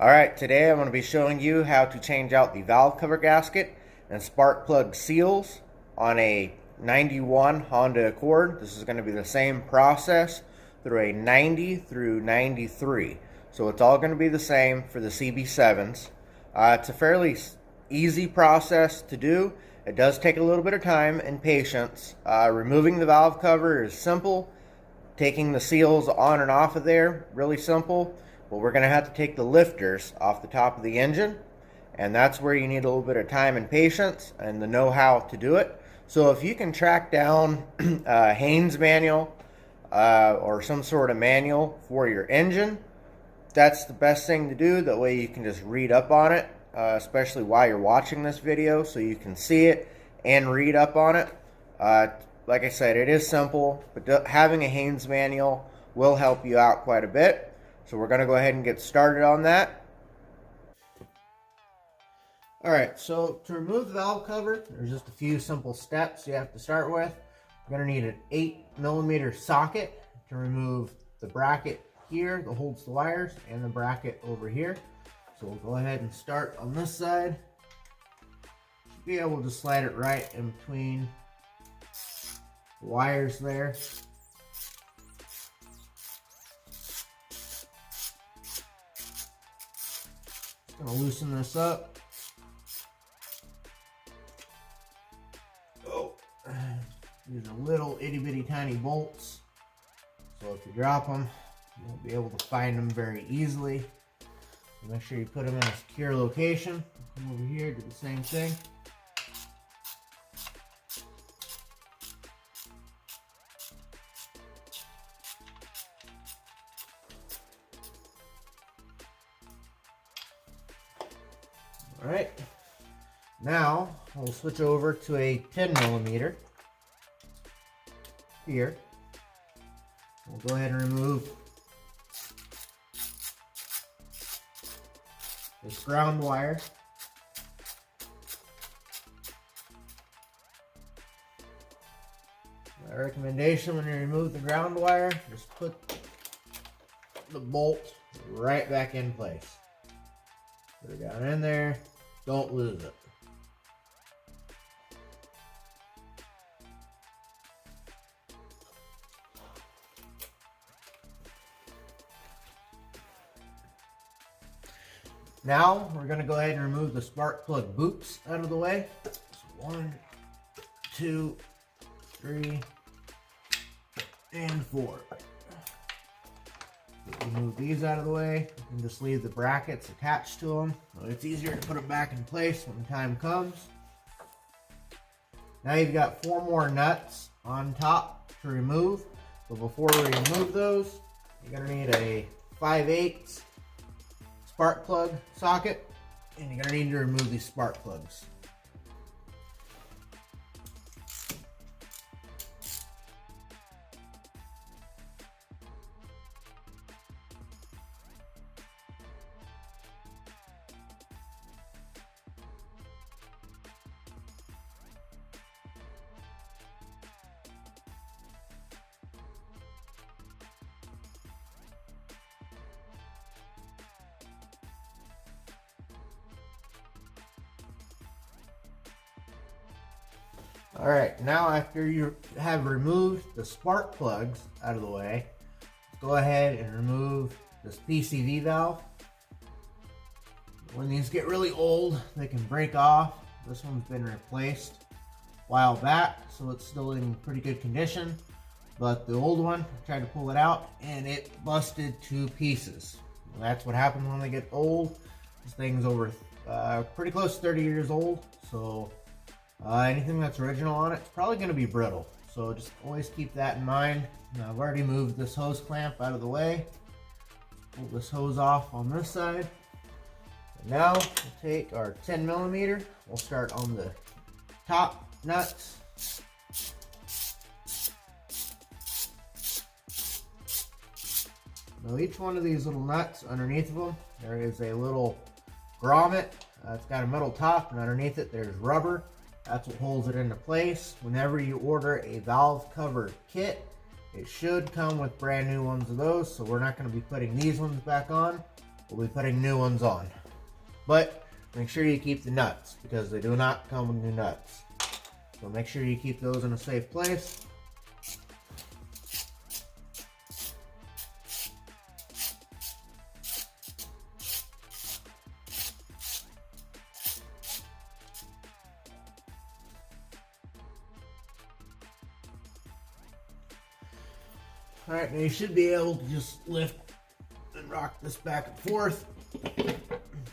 Alright, today I'm going to be showing you how to change out the valve cover gasket and spark plug seals on a 91 Honda Accord. This is going to be the same process through a 90 through 93. So it's all going to be the same for the CB7s. It's a fairly easy process to do. It does take a little bit of time and patience. Removing the valve cover is simple. Taking the seals on and off of there, really simple. But we're going to have to take the lifters off the top of the engine, and that's where you need a little bit of time and patience and the know-how to do it. So if you can track down a Haynes manual or some sort of manual for your engine, that's the best thing to do. That way you can just read up on it, especially while you're watching this video, so you can see it and read up on it. Like I said, it is simple, but having a Haynes manual will help you out quite a bit. So we're going to go ahead and get started on that. Alright, so to remove the valve cover, there's just a few simple steps you have to start with. You're going to need an 8mm socket to remove the bracket here that holds the wires and the bracket over here. So we'll go ahead and start on this side. Should be able to slide it right in between the wires there. Gonna loosen this up. Oh, these are little itty bitty tiny bolts, so if you drop them, you won't be able to find them very easily. So make sure you put them in a secure location. Come over here, do the same thing. Alright, now we'll switch over to a 10mm here. We'll go ahead and remove this ground wire. My recommendation when you remove the ground wire, just put the bolt right back in place. Put it down in there, don't lose it. Now we're going to go ahead and remove the spark plug boots out of the way. So 1, 2, 3, and 4. Remove these out of the way and just leave the brackets attached to them. So it's easier to put them back in place when the time comes. Now you've got 4 more nuts on top to remove. So before we remove those, you're going to need a 5/8 spark plug socket, and you're going to need to remove these spark plugs. Alright, now after you have removed the spark plugs out of the way, go ahead and remove this PCV valve. When these get really old, they can break off. This one's been replaced a while back, so it's still in pretty good condition. But the old one, I tried to pull it out and it busted to pieces. Well, that's what happens when they get old. This thing's over pretty close to 30 years old, so anything that's original on it is probably going to be brittle. So just always keep that in mind. Now I've already moved this hose clamp out of the way. Pull this hose off on this side. And now we'll take our 10mm. We'll start on the top nuts. Now each one of these little nuts, underneath of them, there is a little grommet. It's got a metal top, and underneath it there's rubber. That's what holds it into place. Whenever you order a valve cover kit, it should come with brand new ones of those, so we're not going to be putting these ones back on. we'll be putting new ones on. But make sure you keep the nuts, because they do not come with new nuts. So make sure you keep those in a safe place. Alright, now you should be able to just lift and rock this back and forth.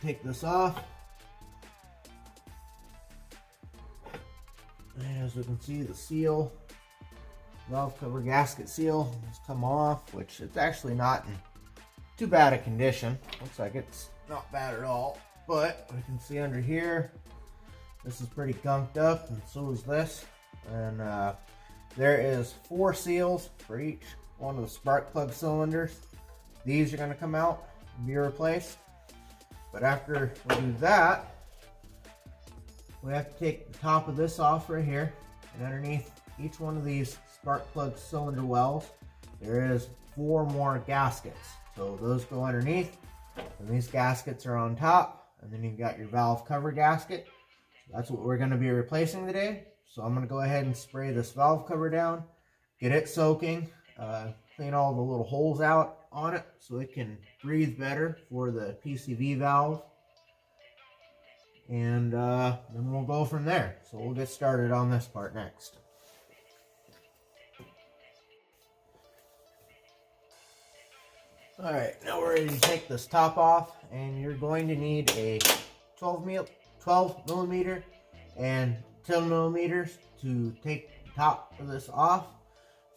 Take this off. And as we can see, the seal, valve cover gasket seal, has come off, which it's actually not in too bad a condition. Looks like it's not bad at all. But we can see under here, this is pretty gunked up, and so is this. And there is 4 seals for each one of the spark plug cylinders. These are going to come out and be replaced. But after we do that, we have to take the top of this off right here, and underneath each one of these spark plug cylinder wells, there is 4 more gaskets. So those go underneath, and these gaskets are on top, and then you've got your valve cover gasket. That's what we're going to be replacing today. So I'm going to go ahead and spray this valve cover down, get it soaking, clean all the little holes out on it so it can breathe better for the PCV valve. And then we'll go from there. So we'll get started on this part next. Alright, now we're ready to take this top off, and you're going to need a 12 millimeter and 10 millimeters to take the top of this off.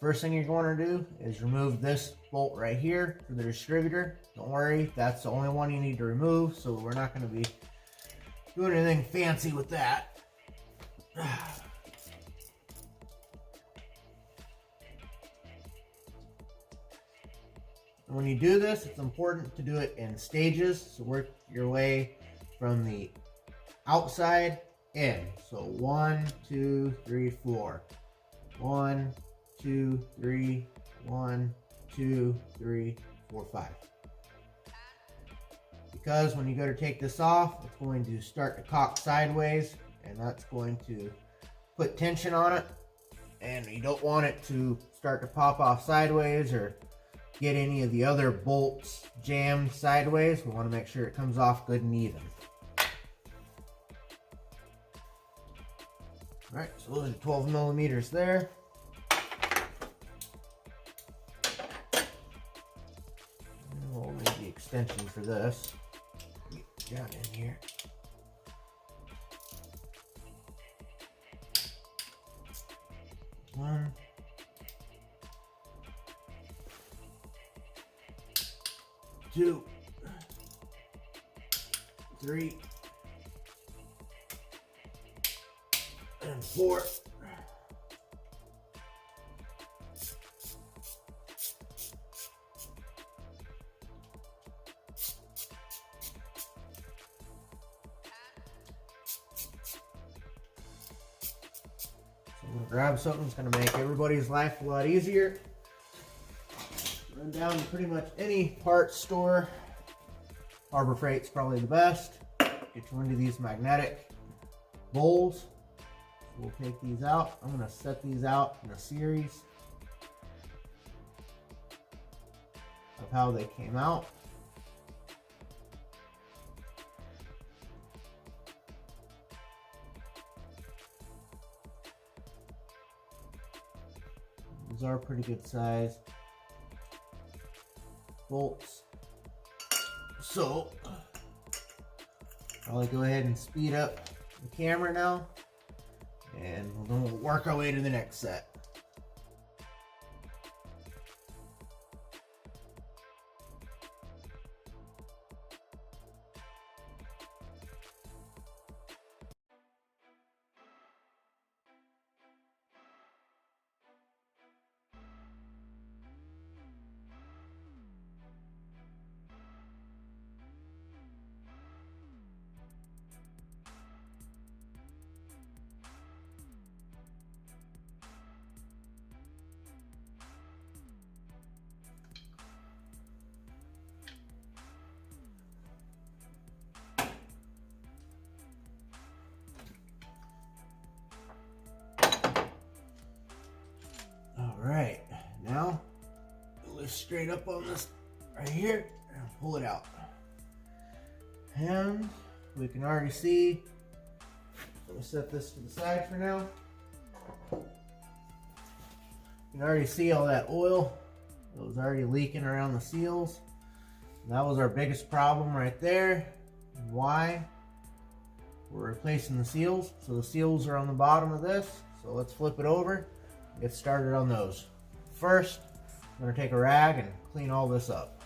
First thing you're going to do is remove this bolt right here for the distributor. Don't worry, that's the only one you need to remove, so we're not going to be doing anything fancy with that. When you do this, it's important to do it in stages, so work your way from the outside in. So 1, 2, 3, 4. 1, 2, 3, 1, 2, 3, 4, 5. Because when you go to take this off, it's going to start to cock sideways, and that's going to put tension on it, and you don't want it to start to pop off sideways or get any of the other bolts jammed sideways. We want to make sure it comes off good and even. Alright, so those are 12 millimeters there. And we'll need the extension for this. Get down in here. One. 2, 3, and 4. So I'm going to grab something that's going to make everybody's life a lot easier. Run down to pretty much any parts store. Harbor Freight's probably the best. Get you one of these magnetic bowls. So we'll take these out. I'm going to set these out in a series of how they came out. These are pretty good size bolts. So I'll go ahead and speed up the camera now, and we'll work our way to the next set. this straight up on this right here and pull it out. And we can already see, let me set this to the side for now. You can already see all that oil that was already leaking around the seals. And that was our biggest problem right there. And why? We're replacing the seals. So the seals are on the bottom of this. So let's flip it over and get started on those. First, I'm going to take a rag and clean all this up.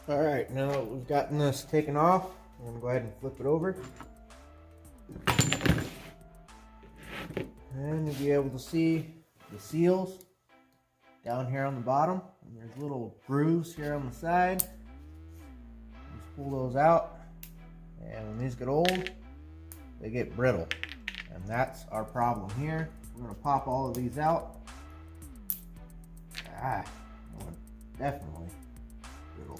Alright, now that we've gotten this taken off, I'm going to go ahead and flip it over. And you'll be able to see the seals down here on the bottom. And there's little grooves here on the side. Just pull those out. And when these get old, they get brittle. And that's our problem here. We're going to pop all of these out. Definitely brittle.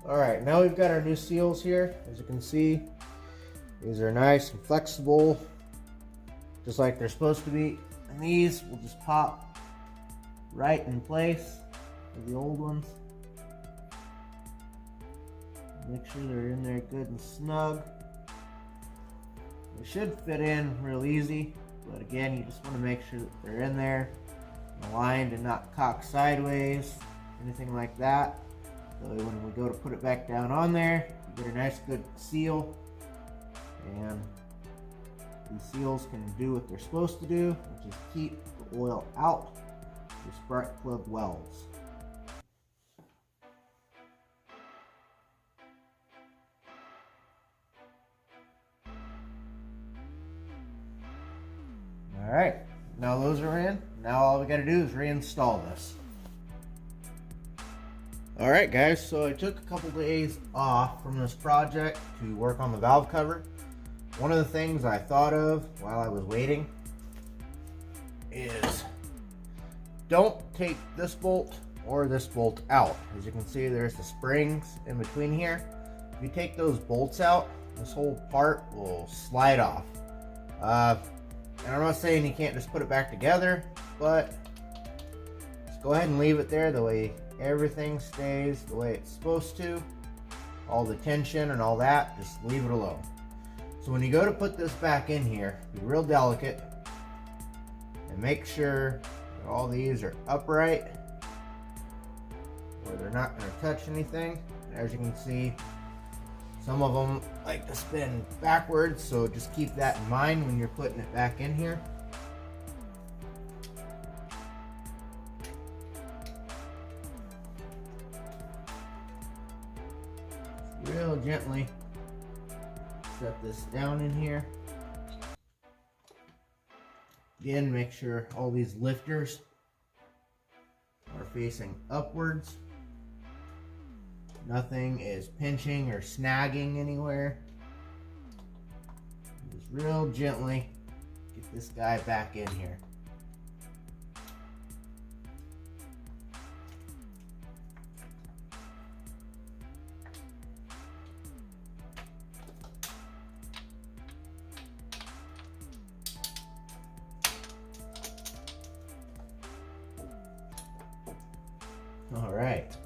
Alright, now we've got our new seals here. As you can see, these are nice and flexible, just like they're supposed to be. And these will just pop right in place with the old ones. Make sure they're in there good and snug. They should fit in real easy, but again, you just want to make sure that they're in there, aligned and not cocked sideways, anything like that. So when we go to put it back down on there, you get a nice good seal, and these seals can do what they're supposed to do, which is keep the oil out your spark plug welds. Alright, now those are in. Now all we got to do is reinstall this. Alright guys, so I took a couple days off from this project to work on the valve cover. One of the things I thought of while I was waiting is don't take this bolt or this bolt out. As you can see, there's the springs in between here. If you take those bolts out, this whole part will slide off. And I'm not saying you can't just put it back together, but just go ahead and leave it there the way everything stays the way it's supposed to. All the tension and all that, just leave it alone. So when you go to put this back in here, be real delicate and make sure that all these are upright where they're not going to touch anything. As you can see, some of them like to spin backwards, so just keep that in mind when you're putting it back in here. Real gently set this down in here. Again, make sure all these lifters are facing upwards. Nothing is pinching or snagging anywhere. Just real gently get this guy back in here. Alright,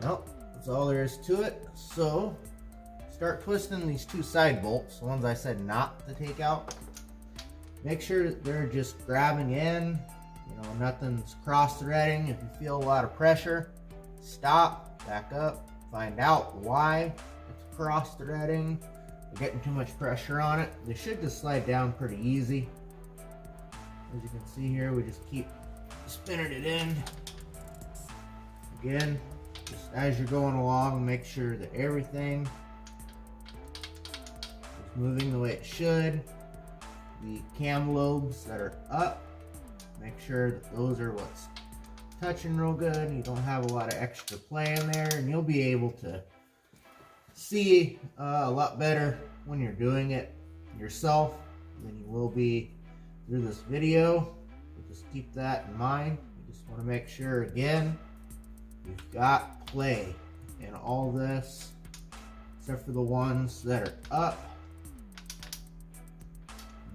well, that's all there is to it. So, start twisting these two side bolts, the ones I said not to take out. Make sure that they're just grabbing in, nothing's cross-threading. If you feel a lot of pressure, stop, back up, find out why it's cross-threading, or getting too much pressure on it. They should just slide down pretty easy. As you can see here, we just keep spinning it in. Again, just as you're going along, make sure that everything is moving the way it should. The cam lobes that are up, make sure that those are what's touching real good. You don't have a lot of extra play in there, and you'll be able to see a lot better when you're doing it yourself. than you will be through this video. So just keep that in mind. You just want to make sure, again, you've got play in all this, except for the ones that are up.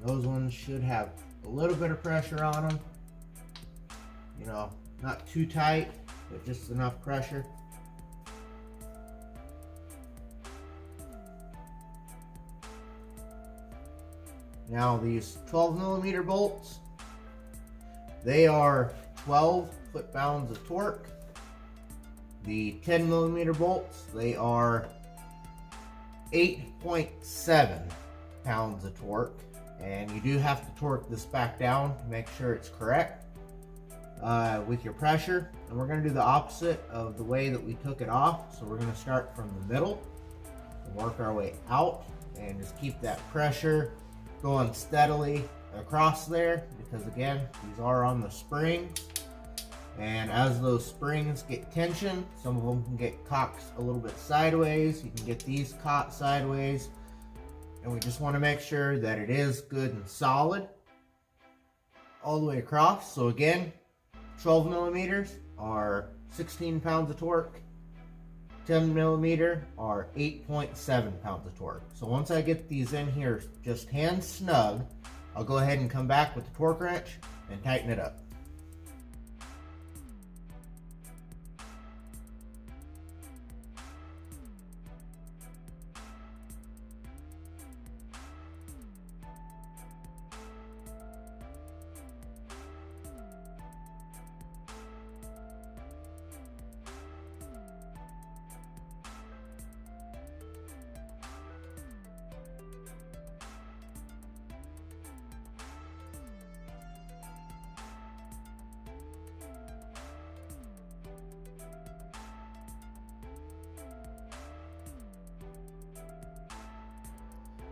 Those ones should have a little bit of pressure on them. You know, not too tight, but just enough pressure. Now these 12mm bolts, they are 12 foot-pounds of torque. The 10mm bolts, they are 8.7 pounds of torque. And you do have to torque this back down to make sure it's correct with your pressure. And we're going to do the opposite of the way that we took it off. So we're going to start from the middle and work our way out, and just keep that pressure going steadily across there, because again, these are on the springs, and as those springs get tension, some of them can get cocked a little bit sideways. You can get these caught sideways, and we just want to make sure that it is good and solid all the way across. So again, 12mm are 16 pounds of torque, 10mm are 8.7 pounds of torque. So once I get these in here just hand snug, I'll go ahead and come back with the torque wrench and tighten it up.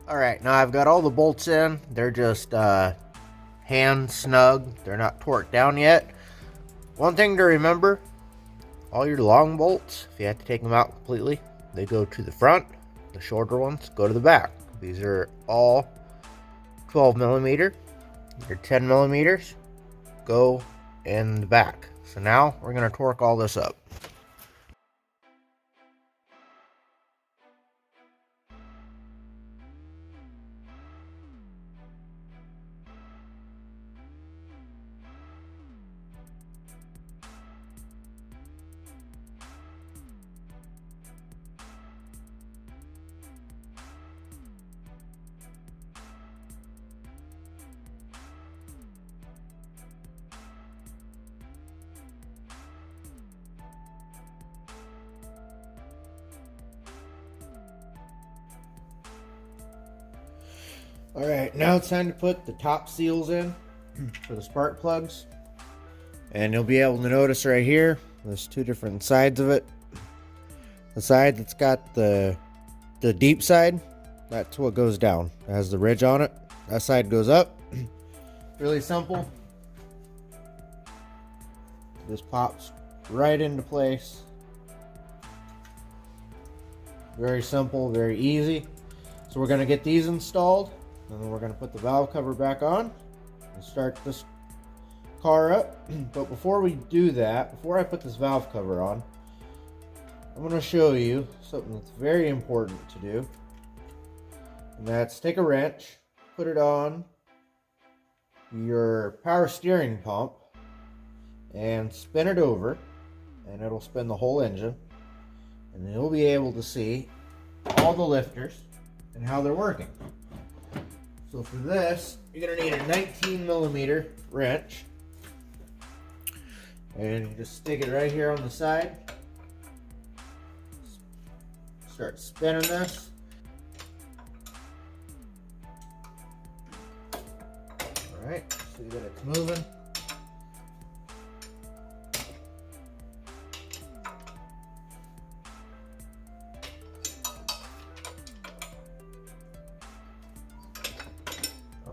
Alright, now I've got all the bolts in. They're just hand snug. They're not torqued down yet. One thing to remember, all your long bolts, if you have to take them out completely, they go to the front. The shorter ones go to the back. These are all 12mm. Your 10mm go in the back. So now we're going to torque all this up. Alright, now it's time to put the top seals in for the spark plugs. And you'll be able to notice right here, there's two different sides of it. The side that's got the deep side, that's what goes down. It has the ridge on it. That side goes up. Really simple. Just pops right into place. Very simple, very easy. So we're going to get these installed, and then we're going to put the valve cover back on and start this car up. But before we do that, before I put this valve cover on, I'm going to show you something that's very important to do. And that's take a wrench, put it on your power steering pump, and spin it over, and it'll spin the whole engine. And you'll be able to see all the lifters and how they're working. So for this, you're going to need a 19mm wrench. And you just stick it right here on the side. Start spinning this. Alright, see that it's moving.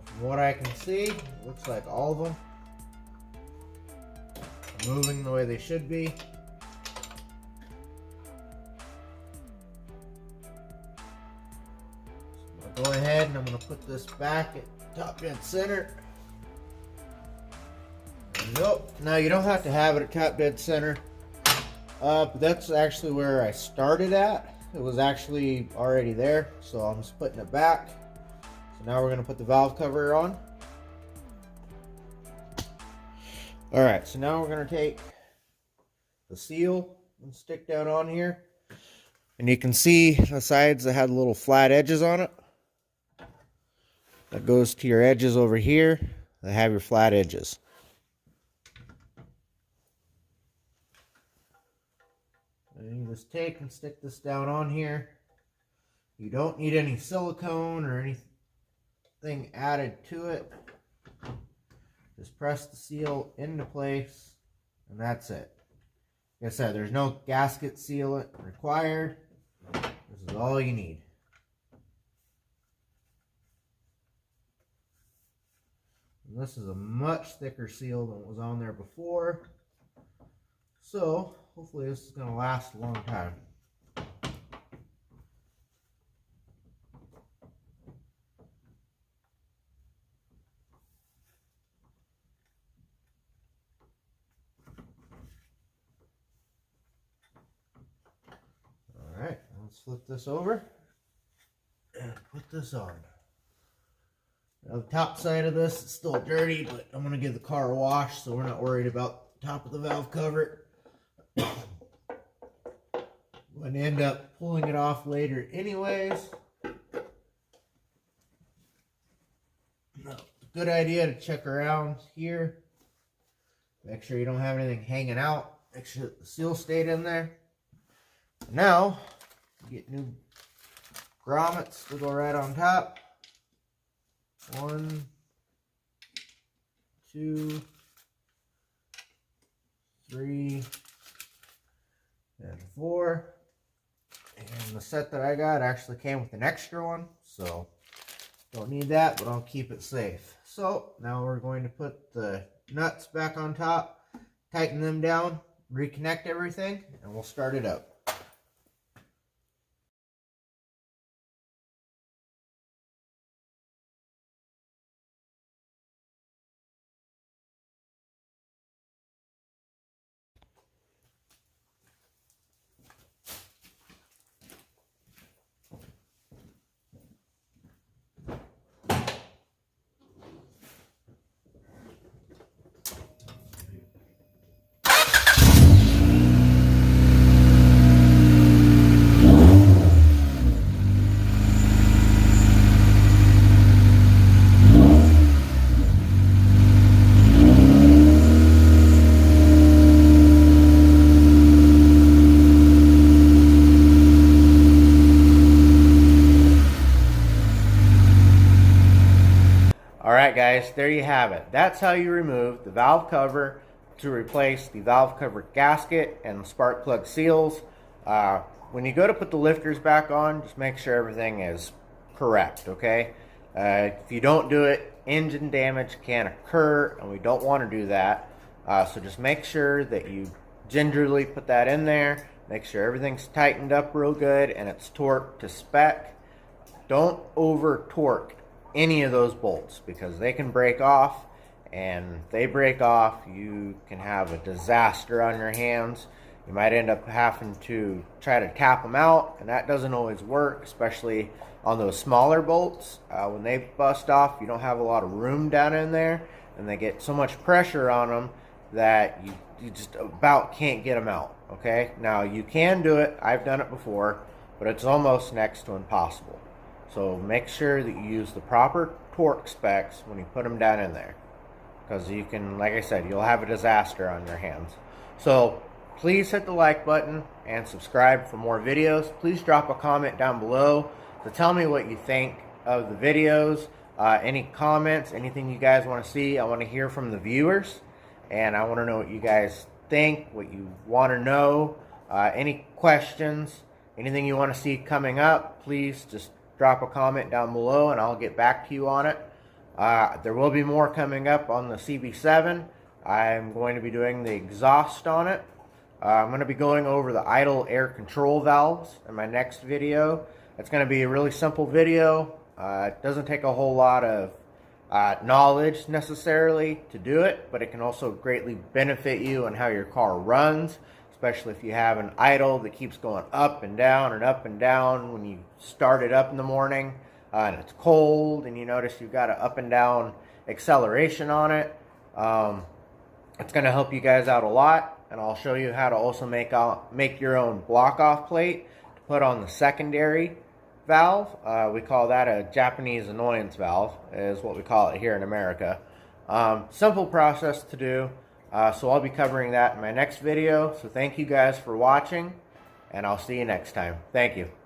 From what I can see, it looks like all of them are moving the way they should be. So I'm going to go ahead and I'm going to put this back top dead center. Nope. Now you don't have to have it at top dead center. But that's actually where I started at. It was actually already there, so I'm just putting it back. So now we're going to put the valve cover on. Alright, so now we're going to take the seal and stick that on here. And you can see the sides that had little flat edges on it. That goes to your edges over here that have your flat edges. And you just take and stick this down on here. You don't need any silicone or anything added to it. Just press the seal into place, and that's it. Like I said, there's no gasket sealant required. This is all you need. And this is a much thicker seal than what was on there before. So, hopefully this is going to last a long time. Alright, let's flip this over and put this on. Now the top side of this is still dirty, but I'm going to give the car a wash so we're not worried about the top of the valve cover. I'm going to end up pulling it off later anyways. Good idea to check around here. Make sure you don't have anything hanging out. Make sure the seal stayed in there. Now, get new grommets to go right on top. 1, 2, 3, and 4. And the set that I got actually came with an extra one, so don't need that, but I'll keep it safe. So now we're going to put the nuts back on top, tighten them down, reconnect everything, and we'll start it up. Alright guys, there you have it. That's how you remove the valve cover to replace the valve cover gasket and the spark plug seals. When you go to put the lifters back on, just make sure everything is correct, okay? If you don't do it, engine damage can occur, and we don't want to do that. So just make sure that you gingerly put that in there. Make sure everything's tightened up real good and it's torqued to spec. Don't over torque any of those bolts because they can break off, and if they break off, you can have a disaster on your hands. You might end up having to try to tap them out, and that doesn't always work, especially on those smaller bolts. When they bust off, you don't have a lot of room down in there, and they get so much pressure on them that you just about can't get them out, okay? Now, you can do it. I've done it before, but it's almost next to impossible. So make sure that you use the proper torque specs when you put them down in there. Because you can, like I said, you'll have a disaster on your hands. So please hit the like button and subscribe for more videos. Please drop a comment down below to tell me what you think of the videos. Any comments, anything you guys want to see, I want to hear from the viewers. And I want to know what you guys think, what you want to know. Any questions, anything you want to see coming up, please just drop a comment down below and I'll get back to you on it. There will be more coming up on the CB7. I'm going to be doing the exhaust on it. I'm going to be going over the idle air control valves in my next video. It's going to be a really simple video. It doesn't take a whole lot of knowledge necessarily to do it, but it can also greatly benefit you on how your car runs, especially if you have an idle that keeps going up and down and up and down when you start it up in the morning and it's cold and you notice you've got an up and down acceleration on it. It's going to help you guys out a lot, and I'll show you how to also make your own block-off plate to put on the secondary valve. We call that a Japanese annoyance valve, is what we call it here in America. Simple process to do, so I'll be covering that in my next video. So thank you guys for watching, and I'll see you next time. Thank you.